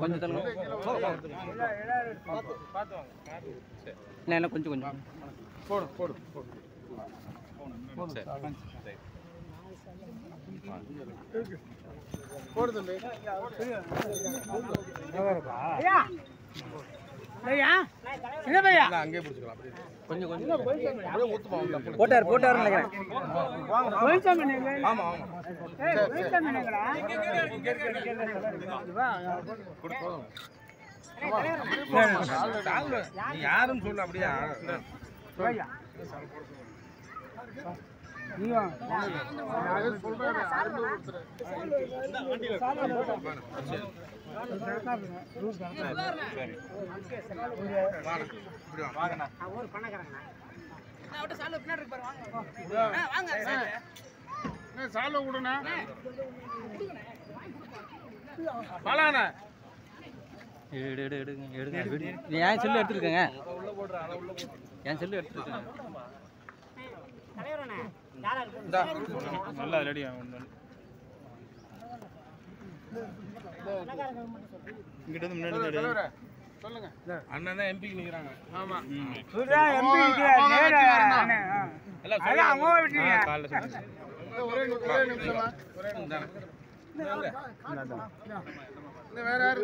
கொஞ்சம் தள்ளுங்க. கொஞ்சம் கொஞ்சம் போடு போடு போடு. போடு தம்பி. அங்கே பிடிச்சிக்கலாம். கொஞ்சம் கொஞ்சம் போட்டார் நினைக்கிறேன். ஆமா ஆமா. நீ யாரும் சொல்ல அப்படியா? சால விடுண்ணா. பாலாண்ணா என் செல்லு எடுத்துருக்கேங்க. என் செல்லு எடுத்துருக்கேங்க. நல்லா ரெடி இங்கிட்ட முன்னாடி சொல்லுங்க. அண்ணன் தான் எம்பிக்கு நிக்கிறாங்க. ஆமா ஒரே நிமிஷமா வேற யாரு